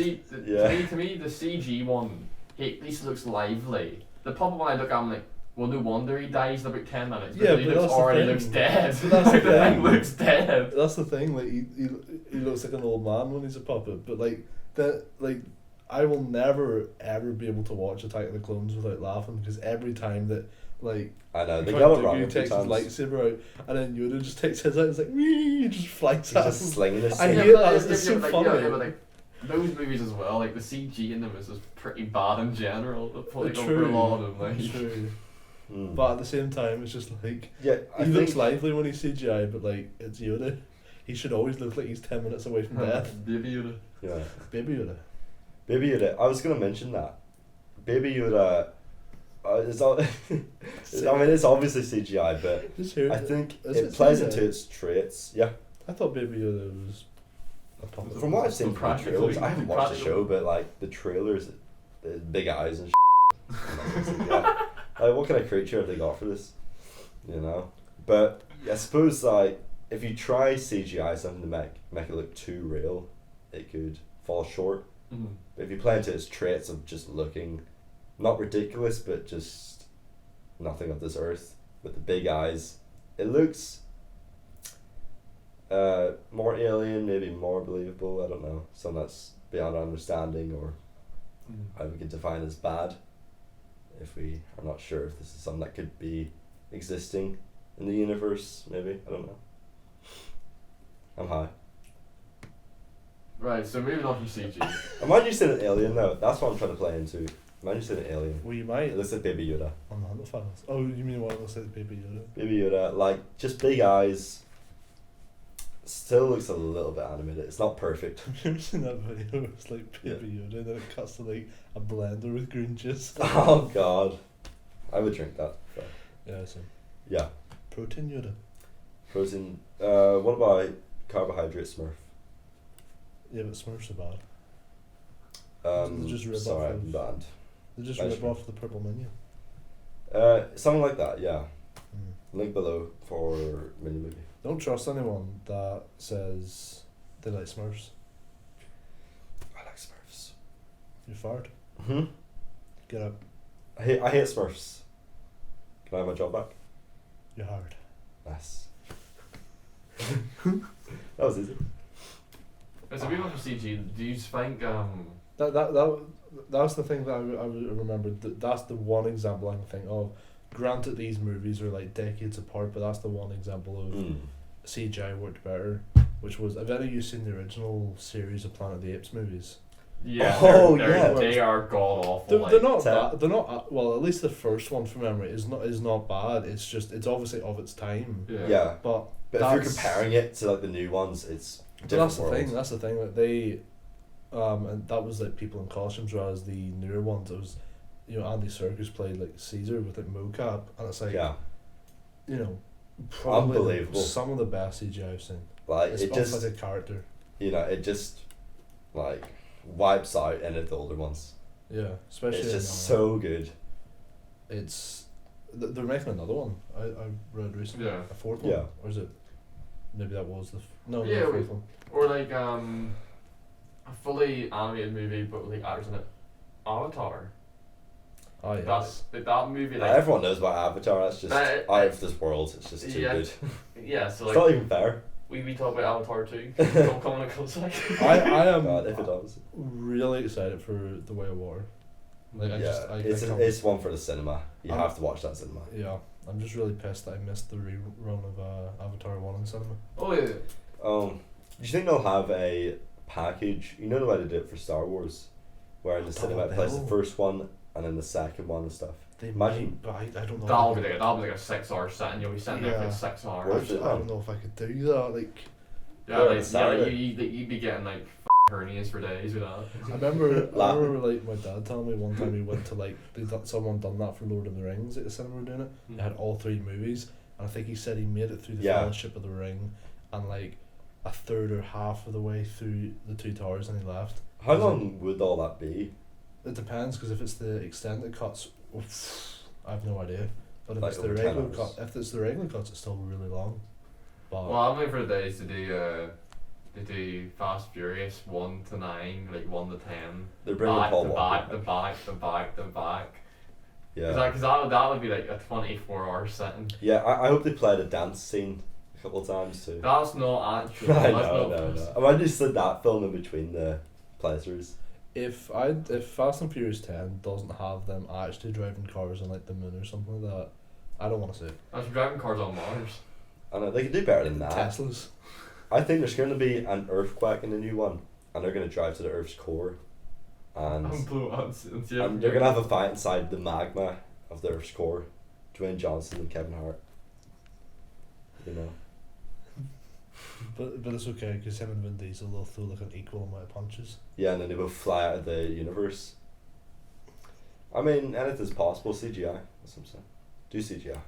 To me, the CG one, at least looks lively. The puppet one, I look at, I'm like, well, no wonder he dies in about 10 minutes. Yeah, he but looks dead. That's the thing looks dead. That's the thing. Like he looks like an old man when he's a puppet. But like that, like I will never ever be able to watch Attack of the Clones without laughing, because every time that like I know they got it wrong. Takes his lightsaber out, and then Yoda just takes his out. It's like he just flies out. Just slinging his. I hate that. It's so funny. But like those movies as well, like the CG in them is just pretty bad in general. Like True. over a lot of them, like. True. But at the same time, it's just like he looks lively when he's CGI, but like it's Yoda. He should always look like he's 10 minutes away from death. Baby Yoda. Yeah. Baby Yoda. Baby Yoda. I was gonna mention that. Baby Yoda. It's all. I mean, it's obviously CGI, but I think it plays into its traits. Yeah. I thought Baby Yoda was. a puppet. From what I've seen So from the practically- trailers, I haven't watched the practically- show, but like the trailers, the big eyes and yeah. Like, what kind of creature have they got for this? You know? But I suppose like if you try CGI something to make it look too real, it could fall short. Mm-hmm. But if you play into its traits of just looking not ridiculous but just nothing of this earth with the big eyes, it looks more alien, maybe more believable. I don't know. Something that's beyond our understanding, or how we could define as bad if we are not sure if this is something that could be existing in the universe. Maybe, I don't know. I'm high. Right, so moving on from CG. Imagine you said an alien though. That's what I'm trying to play into. Imagine you said an alien. Well, you might. It looks like Baby Yoda. On the Hunt Files. Oh, you mean what looks like Baby Yoda? Baby Yoda, like just big eyes. Still looks a little bit animated. It's not perfect. Have you ever seen that video? It's like Baby Yoda, and then it cuts to like a blender with green juice. Oh God, I would drink that. But Yeah, so yeah, protein Yoda. protein. What about carbohydrate Smurf? Yeah, but Smurfs are bad. They just rip sorry, off I'm of- banned. They just Nice rip one. off the purple menu. Something like that. Yeah. Mm. Link below for mini movie. Don't trust anyone that says they like Smurfs. I like Smurfs. You're fired. Hmm. Get out. I hate Smurfs. Can I have my job back? You're hired. Nice. That was easy. So moving on from CG, do you think That's the thing that I remembered. That's the one example I can think of. Granted, these movies are like decades apart, but that's the one example of CGI worked better. Which was, have any of you seen the original series of Planet of the Apes movies? Yeah, Oh, they're, yeah. they are god awful. They're not Tell- bad. They're not well. At least the first one from memory is not bad. It's just it's obviously of its time. Yeah. But But if you're that's- comparing it to like the new ones, it's But different that's the worlds. thing. That's the thing that they, and that was like people in costumes, whereas the newer ones, it was, Andy Serkis played like Caesar with like mocap, and it's like, Yeah. probably Unbelievable. some of the best CGI I've seen. Like It's it almost just like a character. it just like wipes out any of the older ones. Yeah, especially. It's just in, so good. It's they're making another one. I read recently. Yeah. A fourth one. Yeah. Or is it? Maybe that was the no. Yeah, the fourth one. Or like a fully animated movie but with like actors in it. Avatar. Oh yes. That's like that movie Like, like everyone knows about Avatar. That's just That- out of this world. It's just too Yeah. good. yeah, so It's like not even fair. we talk about Avatar too. Don't come when it comes like I am God, if it does. really excited for The Way of Water. Like I Yeah, just I can't- it's one for the cinema. You I'm- have to watch that cinema. Yeah, I'm just really pissed that I missed the rerun of Avatar 1 in cinema. Oh yeah. Do you think they'll have a package? You know the way they did it for Star Wars, where in the Double cinema it plays the bill. first one and then the second one and stuff. They Imagine- might, but I don't know. That'll if be I like a 6 hour set and you'll be sitting there for Yeah. like 6 hours. What? could- I don't know if I could do that. Like, Yeah, Yeah, like, it's yeah, like Saturday. you'd be getting like hernias for days with that. I remember Laughing. like my dad telling me one time he went to like someone done that for Lord of the Rings at the cinema were doing it. They had all 3 movies, and I think he said he made it through the Yeah. Fellowship of the Ring, and like a third or half of the way through the 2 towers, and he left. How Is it- long would all that be? It depends, because if it's the extended cuts, I have no idea. But if Like it's the over 10 regular hours. cut, if it's the regular cuts, it's still really long. But Well, I'm waiting for the days to do Fast Furious 1 to 9, like 1 to 10. They're bringing back Paul to Walker. back to back to back. Yeah. Because that would be like a 24-hour setting. Yeah, I hope they played a dance scene a couple of times too. That's not actual. I that's know, not no. Imagine just did that film in between the playthroughs. if Fast and Furious 10 doesn't have them actually driving cars on like the moon or something like that, I don't want to see it. That's driving cars on Mars. I know they could do better than that. Teslas. I think there's going to be an earthquake in the new one, and they're going to drive to the Earth's core, and they're going to have a fight inside the magma of the Earth's core. Dwayne Johnson and Kevin Hart. You know. But it's okay, because him and Vin Diesel, they'll throw like an equal amount of punches. Yeah, and then they both fly out of the universe. I mean, anything's possible. CGI. That's what I'm saying. Do CGI.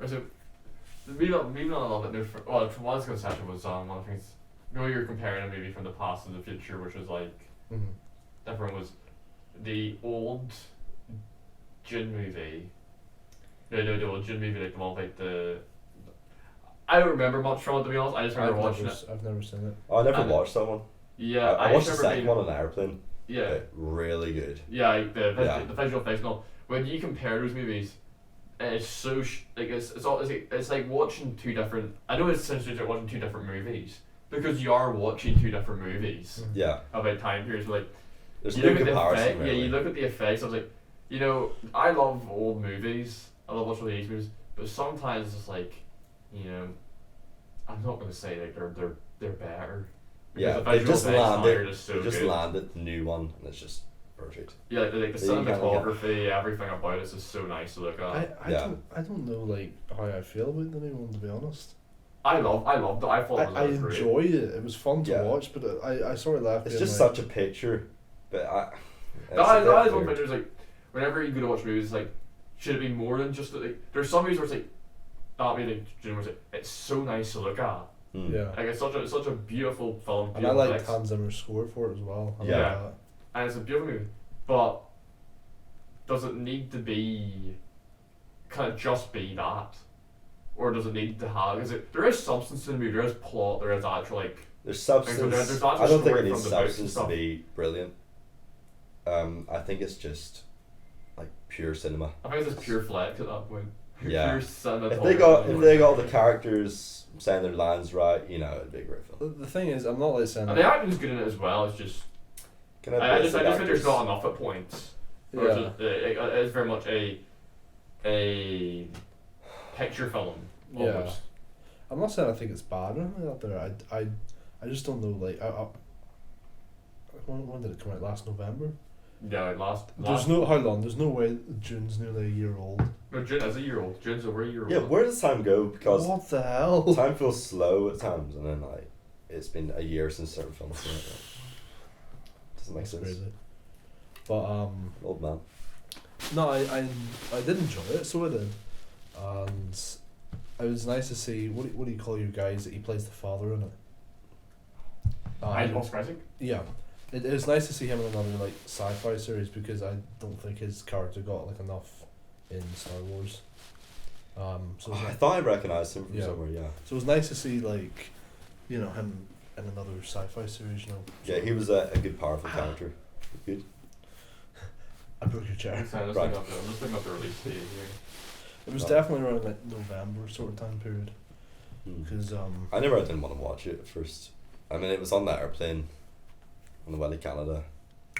So, maybe not a little bit different. Well, from what I was going to say was one of the things you know, you're comparing a movie from the past to the future, which was like Mm-hmm. everyone was the old Jin movie. No, the old Jin movie, like the one with, like the. I don't remember much from it, to be honest. I just remember watching it. I've never seen it. Oh, I never And watched that one. Yeah, I watched the just remember second one on an airplane. Yeah, Really good. yeah, like the Yeah. visual effects and all. When you compare those movies, it's so like it's like watching two different. I know it's essentially like watching two different movies because you are watching two different movies Yeah. about time periods. But like There's you no look at the comparison, effect, really. yeah, you look at the effects. I was like, you know, I love old movies. I love watching the 80s movies, but sometimes it's like, you know, I'm not gonna say like they're better. Because Yeah, the they visual just effects now are landed. just so They just good. landed the new one, and it's just perfect. Yeah, like the Yeah, you can't cinematography, everything about it is just so nice to look at. I don't know like how I feel about the new one, to be honest. I loved it. I thought it was I great. enjoyed it. It was fun to Yeah. watch, but I sort of left. It's being just like, such a picture, but That is one weird. thing. There's like, whenever you go to watch movies, it's like, should it be more than just like? There's some movies where it's like, not me, like, where it's like, it's so nice to look at. Mm. Yeah. Like it's such a beautiful film. And I Beautiful like effects, Hans Zimmer's score for it as well. I like Yeah. that. and it's a beautiful movie. But does it need to be? Can it just be that, or does it need to have? Is it? There is substance to the movie. There is plot. There is actual like. There's substance. there's not I don't just think story it needs from the books and substance to stuff. be brilliant. I think it's just like pure cinema. I think it's just pure flex at that point. Yeah. Pure cinematography. If they got all the characters saying their lines right, you know, it'd be a great film. The thing is, I'm not like saying. And the acting's good in it as well. It's just. Can I just basic think there's actors? not enough at points. Yeah. Or it is very much a picture film. Yeah. Almost. I'm not saying I think it's bad or anything like that. I just don't know. Like, when did it come out? Last November. Yeah, last. There's no how long. There's no way June's nearly a year old. No, June is a year old. June's over a year old. Yeah, where does time go? Because What the hell? time feels slow at times, and then like it's been a year since certain films came out. Doesn't make That's sense. crazy. But Old man. no, I did enjoy it. So I did, and it was nice to see. What do you call you guys that he plays the father in it? Oscar Isaac. Yeah, it was nice to see him in another like sci-fi series because I don't think his character got like enough in Star Wars. So it was I nice, thought I recognised him from Yeah. somewhere. Yeah. so it was nice to see like, you know, him in another sci-fi series. You know. Yeah, he was a good, powerful character. Good. I broke your chair. I'm just Right. looking up the release date here. It was Oh. definitely around like November sort of time period Hmm. because I didn't want to watch it at first. I mean, it was on the airplane on the way to Canada.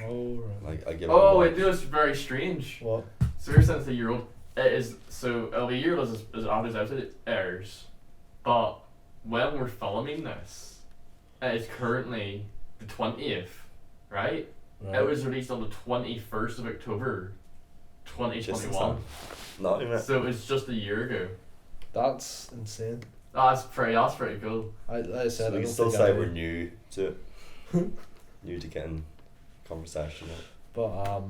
oh right. Like I give Oh, it. it was very strange. What? So you're saying it's a year old. It is so it'll be a year old as after this episode airs, but when we're filming this, it is currently the 20th, right? Right. It was released on the 21st of October, Just in 2021. time. Not even. So it's just a year ago. That's insane. That's pretty cool. Like I So said, we I can don't still think say I- we're new to it. New to getting conversation. But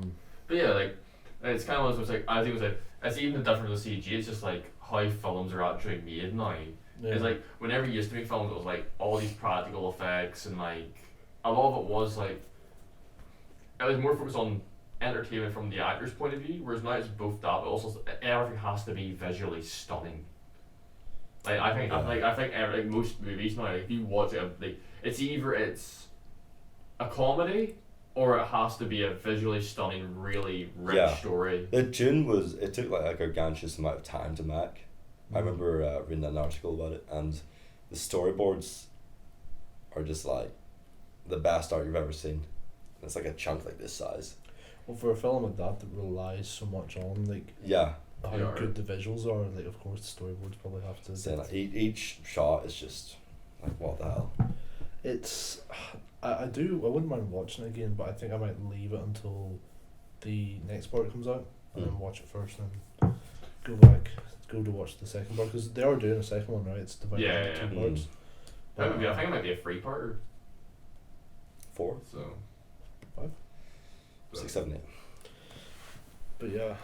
But yeah, like it's kind of one of those like I think it was like it's even the difference with CG. It's just like how films are actually made now. yeah. It's like whenever you used to make films, it was like all these practical effects and like a lot of it was like it was more focused on entertainment from the actor's point of view, whereas now it's both that, but also everything has to be visually stunning. Like I think like most movies now, like, if you watch it, like it's either it's a comedy or it has to be a visually stunning, really rich Yeah. story. The June was. It took like a gargantuous amount of time to make. I remember reading an article about it, and the storyboards are just like the best art you've ever seen. It's like a chunk like this size. Well, for a film like that relies so much on like Yeah. how Yeah. good the visuals are, like of course the storyboards probably have to. So like, each shot is just like what the hell. It's I wouldn't mind watching it again, but I think I might leave it until the next part comes out and then watch it first and go to watch the second part because they are doing a second one, right? It's divided Yeah, into yeah, two yeah. parts. I think it might be a free part. 4, So 5. 6, 7, 8. But yeah,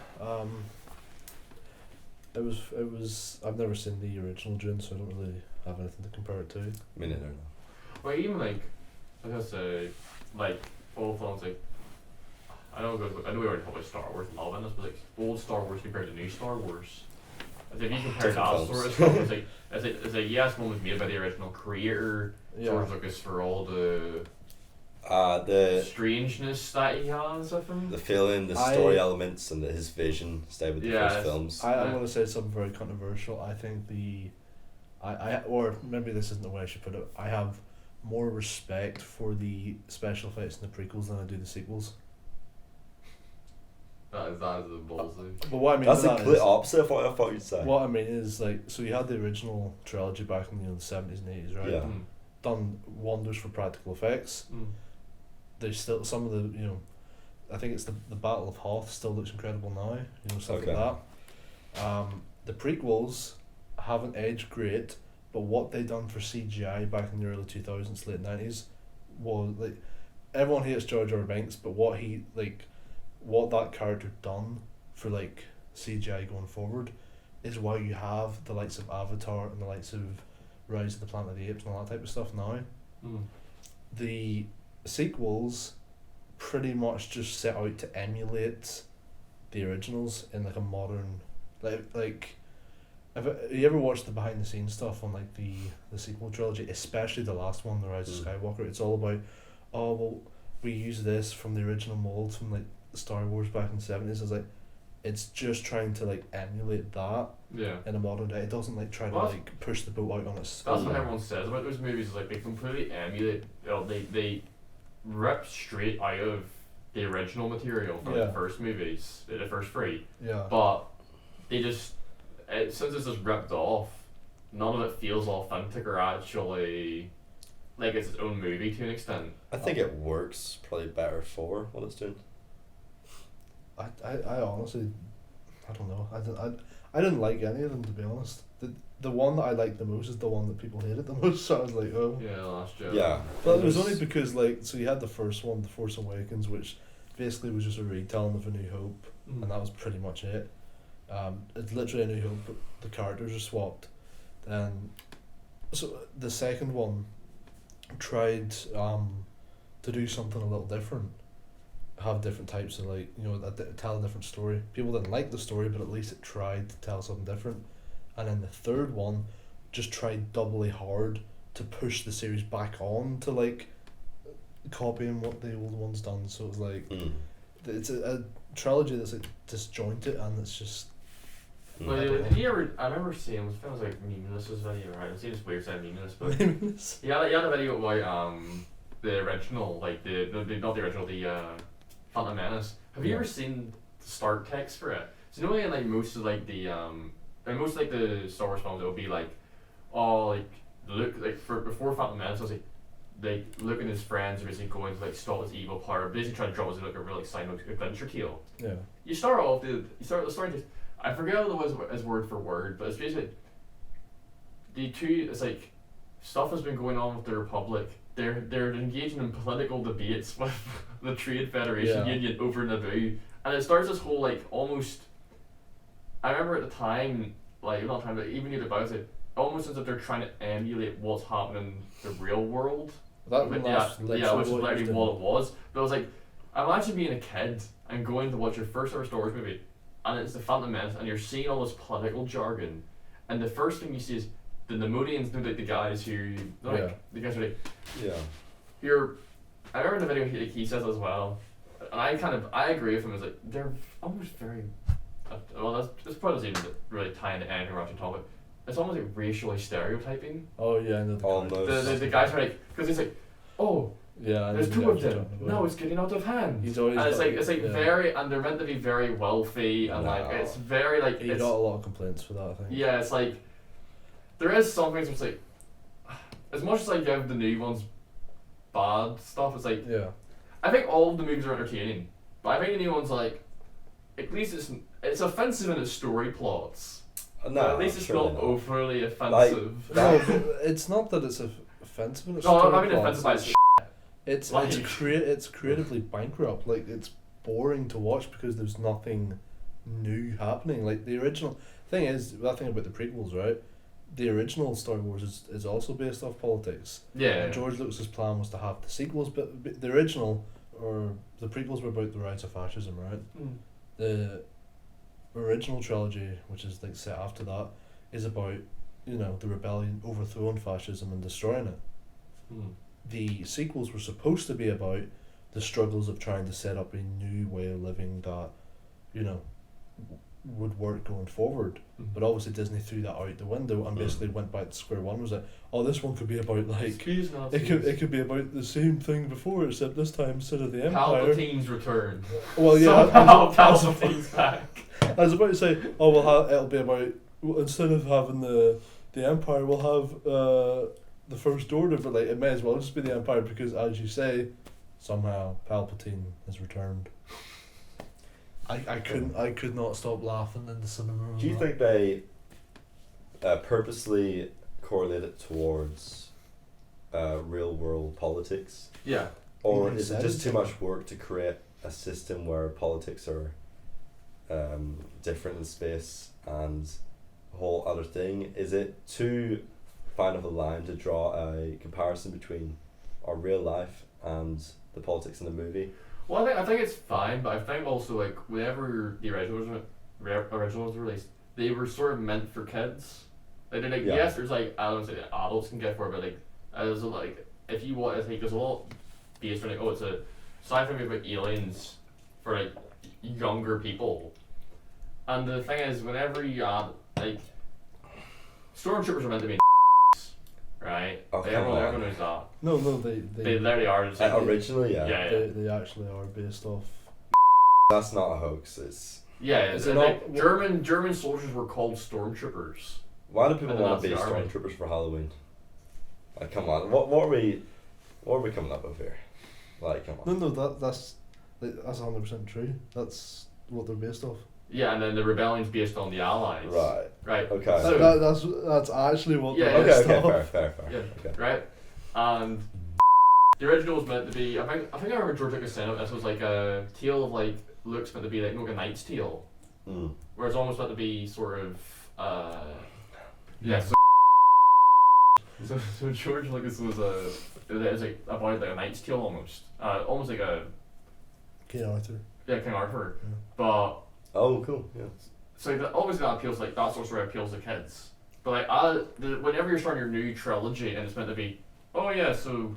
it was. I've never seen the original Dune, so I don't really have anything to compare it to. Me neither. But even like, I was gonna say, like old films like, I know we already talked about Star Wars and love in this, but like old Star Wars compared to new Star Wars. As if you compare Different that films. sort of stuff, it's like yes, one was made by the original creator, George Lucas, for all the strangeness that he has with him. The feeling, the story elements, and his vision stay with the first films. I'm going to say something very controversial. I think or maybe this isn't the way I should put it. I have more respect for the special effects in the prequels than I do the sequels. That is the ballsy. But what I mean that's the that complete is, opposite of what I thought you'd say. what I mean is like, so you had the original trilogy back in the 70s and 80s, right? Yeah. Done wonders for practical effects. There's still some of the, I think it's the Battle of Hoth still looks incredible now, stuff like that. The prequels haven't aged great, but what they done for CGI back in the early 2000s, late 90s, was like, everyone hates Jar Jar Binks, but what that character done for like CGI going forward is why you have the likes of Avatar and the likes of Rise of the Planet of the Apes and all that type of stuff now. The sequels pretty much just set out to emulate the originals in like a modern, like have you ever watched the behind the scenes stuff on like the sequel trilogy, especially the last one, The Rise of Skywalker? It's all about, oh well, we use this from the original molds from like Star Wars back in the 70s. It's like, it's just trying to like emulate that in a modern day. It doesn't like try to like push the boat out on its. That's what everyone says about those movies. Is like they completely emulate. They rip straight out of the original material from the first movies, the first three. Yeah. But they just, since it's just ripped off, none of it feels authentic or actually like it's its own movie to an extent. I think it works probably better for what it's doing. I honestly, I don't know. I didn't like any of them, to be honest. The one that I liked the most is the one that people hated the most. So I was like, oh. Yeah, Last Jedi. Yeah. But it was only because so you had the first one, The Force Awakens, which basically was just a retelling of A New Hope, and that was pretty much it. It's literally A New Hope, but the characters are swapped. So the second one tried to do something a little different. Have different types of tell a different story. People didn't like the story, but at least it tried to tell something different. And then the third one just tried doubly hard to push the series back on to like copying what the old one's done. So it's like it's a trilogy that's like disjointed and it's just. Well, did you ever? I remember seeing it was like Meaningless video, right? I've seen this weird saying Meaningless, but you had a video about the original, like the not the original, the Phantom Menace. Have you ever seen the start text for it? So you know, in like most of like the Star Wars films, it will be like, oh, like Luke, like before Phantom Menace, it was like Luke and his friends are basically going to like stop his evil power, basically trying to draw us like a really exciting adventure tale. Yeah. You start the story just, I forget what it was as word for word, but it's basically it's like stuff has been going on with the Republic. They're engaging in political debates with the Trade Federation Union over Naboo, and it starts this whole like almost. I remember at the time, like not trying to even get about it, almost as if they're trying to emulate what's happening in the real world. That which is literally what it was. But I was like, imagine being a kid and going to watch your first ever Star Wars movie, and it's the Phantom Menace, and you're seeing all this political jargon, and the first thing you see is the Nemodians, like the guys who the guys are like, I remember in the video he says as well, and I agree with him. Is like they're almost very, well this probably doesn't even really tie into anything we're actually talking about. It's almost like racially stereotyping. Oh yeah, I know the guys are like, because he's like, oh. Yeah, there's two of them. No, it's getting out of hand. He's always it's like very, and they're meant to be very wealthy, and like it's very like. He got a lot of complaints for that, I think. Yeah, it's like there is some things which like, as much as like you have the new ones, bad stuff. It's like I think all of the movies are entertaining, but I think the new ones like, at least it's offensive in its story plots. No, at least it's not overly offensive. No, it's not that it's offensive in its story plots. No, I mean offensive by it's creatively bankrupt. Like it's boring to watch because there's nothing new happening. Like the original thing is that thing about the prequels, right? the original Star Wars is also based off politics. Yeah. And George Lucas's plan was to have the sequels, but the original or the prequels were about the rise of fascism, right? Mm. The original trilogy, which is like set after that, is about, you know, the rebellion overthrowing fascism and destroying it. Mm. The sequels were supposed to be about the struggles of trying to set up a new way of living that, you know, would work going forward. But obviously Disney threw that out the window and basically went back to square one. Was like, oh, this one could be about like it could be about the same thing before, except this time instead of the Empire. Palpatine's return. Well, yeah, Somehow Palpatine's back. I was about to say, oh, it'll be about, instead of having the Empire, we'll have the First Order, but like it may as well just be the Empire because, as you say, somehow Palpatine has returned. I could not stop laughing in the cinema. Do you think they purposely correlate it towards real world politics? Yeah. Or is it just too much work to create a system where politics are different in space and a whole other thing? Is it too fine of a line to draw a comparison between our real life and the politics in the movie? Well, I think it's fine, but I think also like whenever the original was released, they were sort of meant for kids. Like they're like yes, there's like I don't say that adults can get for it, but like as like if you want, it's like there's a lot based on like it's a sci-fi movie about aliens for like younger people, and the thing is whenever you add like stormtroopers are meant to be right? Oh, everyone knows that. No, they literally are. Just like, originally, yeah. They actually are based off. That's not a hoax. It's German soldiers were called stormtroopers. Why do people want to be stormtroopers for Halloween? Like, come on, what are we coming up with here? Like, come on. No, that's 100% true. That's what they're based off. Yeah, and then the rebellion's based on the Allies. Right. Okay. So that's actually what. Yeah. Okay. Fair. Yeah. Okay. Right. And the original was meant to be. I think I remember George Lucas saying this was like a tale of like Luke's meant to be like a knight's tale, where it's almost meant to be sort of So George Lucas was it was like about like a knight's tale almost like a King Arthur. Yeah, King Arthur, yeah. But. Oh, cool. Yeah. So obviously that appeals that sort of appeals to kids. But like whenever you're starting your new trilogy and it's meant to be, oh yeah, so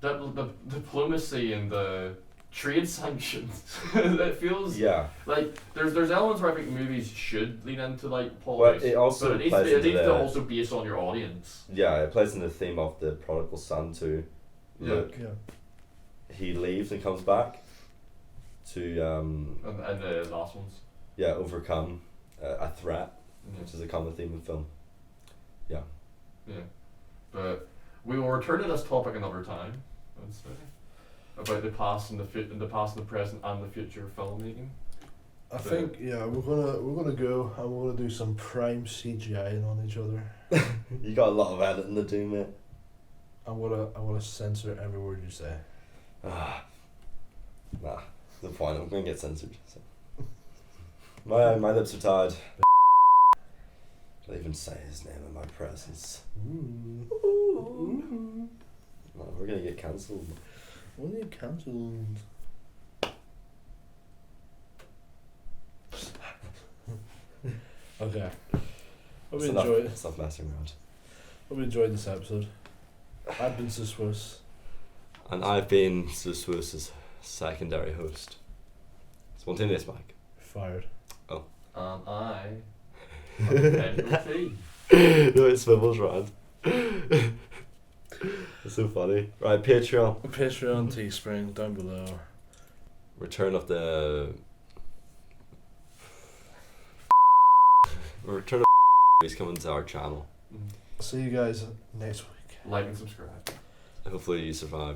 the diplomacy and the trade sanctions, it feels like there's elements where I think movies should lean into like politics. But it also it needs to also based on your audience. Yeah, it plays in the theme of the prodigal son too. Look, he leaves and comes back. To and the last ones. Yeah, overcome a threat, which is a common theme in film. Yeah. But we will return to this topic another time. I'd say about the past and the past, the present, and the future of filmmaking. I think we're gonna go and we're gonna do some prime CGI on each other. You got a lot of editing to do, mate. I wanna censor every word you say. Nah. The point, I'm going to get censored. So. My lips are tied. Don't even say his name in my presence. Ooh. No, we're going to get cancelled. We'll get cancelled. Okay. Hope you enjoyed. Stop messing around. Hope you enjoyed this episode. I've been ZeusWeus. And I've been ZeusWeus's secondary host. Spontaneous Mike. Fired. Oh. I. No, it swivels round. It's so funny. Right, Patreon. Teespring, down below. Return of is coming to our channel. See you guys next week. Like and subscribe. Hopefully you survive.